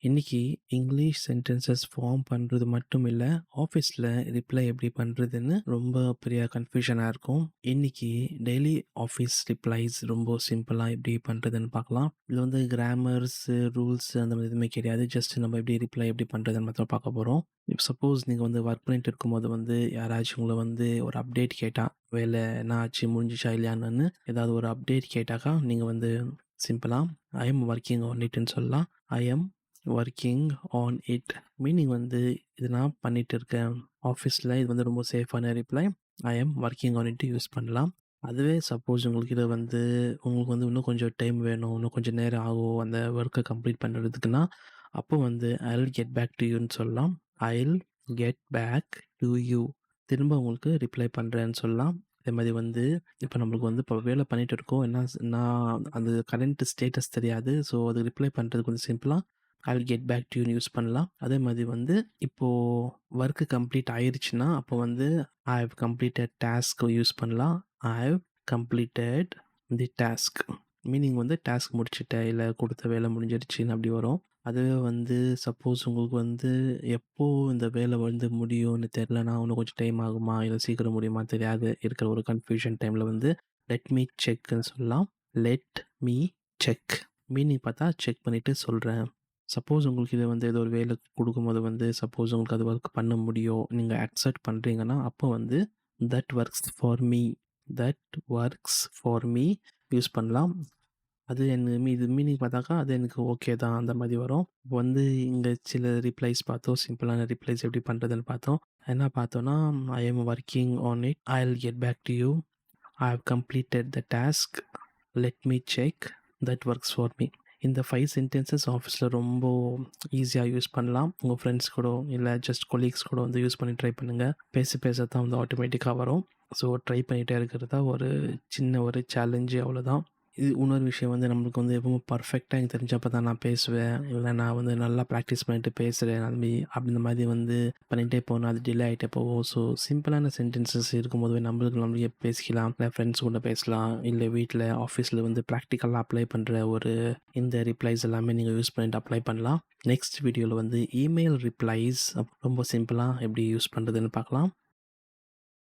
இன்னைக்கு English sentences form பண்ணுறது மட்டும் இல்லை, ஆஃபீஸில் ரிப்ளை எப்படி பண்ணுறதுன்னு ரொம்ப பெரிய கன்ஃபியூஷனாக இருக்கும். இன்னைக்கு டெய்லி ஆஃபீஸ் ரிப்ளைஸ் ரொம்ப சிம்பிளாக எப்படி பண்ணுறதுன்னு பார்க்கலாம். இது வந்து கிராமர்ஸ், ரூல்ஸ் அந்த மாதிரி எதுவுமே கிடையாது. ஜஸ்ட் நம்ம எப்படி ரிப்ளை எப்படி பண்ணுறதுன்னு மட்டும் பார்க்க போகிறோம். இப்போ சப்போஸ் நீங்கள் வந்து ஒர்க் பண்ணிட்டு இருக்கும்போது வந்து யாராச்சும் உங்களை வந்து ஒரு அப்டேட் கேட்டால், வேலை என்ன ஆச்சு, முடிஞ்சிச்சா இல்லையான்னு ஏதாவது ஒரு அப்டேட் கேட்டாக்கா நீங்கள் வந்து சிம்பிளாக ஐ எம் ஒர்க்கிங் ஆன் இட்னு சொல்லலாம். ஐ am working on it meaning வந்து இது நான் பண்ணிட்டு இருக்கேன் ஆஃபீஸில். இது வந்து ரொம்ப சேஃபான reply. I am working on it use பண்ணலாம். அதுவே சப்போஸ் உங்களுக்கு இதை வந்து உங்களுக்கு வந்து இன்னும் கொஞ்சம் டைம் வேணும், இன்னும் கொஞ்சம் நேரம் ஆகும் அந்த ஒர்க்கை கம்ப்ளீட் பண்ணுறதுக்குன்னா, அப்போ வந்து ஐல் கெட் பேக் டு யூன்னு சொல்லலாம். I'll get back to you திரும்ப உங்களுக்கு ரிப்ளை பண்ணுறேன்னு சொல்லலாம். அதே மாதிரி வந்து இப்போ நம்மளுக்கு வந்து இப்போ வேலை பண்ணிகிட்டு இருக்கோம், என்ன நான் அந்த கரண்ட் ஸ்டேட்டஸ் தெரியாது. ஸோ அது ரிப்ளை பண்ணுறதுக்கு கொஞ்சம் சிம்பிளாக I will get back to யூன்னு யூஸ் பண்ணலாம். அதே மாதிரி வந்து இப்போது ஒர்க்கு கம்ப்ளீட் ஆயிடுச்சுன்னா அப்போ வந்து I have completed task use பண்ணலாம். I have completed the task meaning வந்து டாஸ்க் முடிச்சுட்டேன், இல்லை கொடுத்த வேலை முடிஞ்சிருச்சுன்னு அப்படி வரும். அதுவே வந்து சப்போஸ் உங்களுக்கு வந்து எப்போ இந்த வேலை வந்து முடியும்னு தெரிலனா, இன்னும் கொஞ்சம் டைம் ஆகுமா இல்லை சீக்கிரம் முடியுமா தெரியாது இருக்கிற ஒரு கன்ஃபியூஷன் டைமில் வந்து லெட் மீ செக்ன்னு சொல்லலாம். லெட் மீ செக் மீனிங் பார்த்தா செக் பண்ணிவிட்டு சொல்கிறேன். சப்போஸ் உங்களுக்கு இதை வந்து ஏதோ ஒரு வேலை கொடுக்கும்போது வந்து சப்போஸ் உங்களுக்கு அது ஒர்க் பண்ண முடியும், நீங்கள் அக்செப்ட் பண்ணுறீங்கன்னா அப்போ வந்து that works for me, that works for me use பண்ணலாம். அது இது மீனிங் பார்த்தாக்கா அது எனக்கு ஓகே தான் அந்த மாதிரி வரும். இப்போ வந்து இங்கே சில ரிப்ளைஸ் பார்த்தோம், சிம்பிளான ரிப்ளைஸ் எப்படி பண்ணுறதுன்னு பார்த்தோம். என்ன பார்த்தோன்னா, I am working on it, I will get back to you, I have completed the task, let me check, that works for me. இந்த 5 சென்டென்சஸ் ஆஃபீஸில் ரொம்ப ஈஸியாக யூஸ் பண்ணலாம். உங்கள் ஃப்ரெண்ட்ஸ் கூட இல்லை ஜஸ்ட் கொலீக்ஸ் கூட வந்து யூஸ் பண்ணி ட்ரை பண்ணுங்கள். பேச பேச தான் வந்து ஆட்டோமேட்டிக்காக வரும். ஸோ ட்ரை பண்ணிகிட்டே இருக்கிறது தான் ஒரு சின்ன ஒரு சேலஞ்சு, அவ்வளோதான். இது இன்னொரு விஷயம் வந்து நம்மளுக்கு வந்து எப்பவும் பர்ஃபெக்டாக எனக்கு தெரிஞ்சப்போ தான் நான் பேசுவேன், இல்லை நான் வந்து நல்லா ப்ராக்டிஸ் பண்ணிட்டு பேசுகிறேன் அந்த மாதிரி வந்து பண்ணிகிட்டே போனால் அது டிலே ஆகிட்டே போகும். ஸோ சிம்பிளான சென்டென்சஸ் இருக்கும்போது நம்மளுக்கு பேசிக்கலாம், இல்லை ஃப்ரெண்ட்ஸ் கூட பேசலாம், இல்லை வீட்டில் ஆஃபீஸில் வந்து ப்ராக்டிக்கலாக அப்ளை பண்ணுற ஒரு இந்த ரிப்ளைஸ் எல்லாமே நீங்கள் யூஸ் பண்ணிட்டு அப்ளை பண்ணலாம். நெக்ஸ்ட் வீடியோவில் வந்து இமெயில் ரிப்ளைஸ் ரொம்ப சிம்பிளாக எப்படி யூஸ் பண்ணுறதுன்னு பார்க்கலாம்.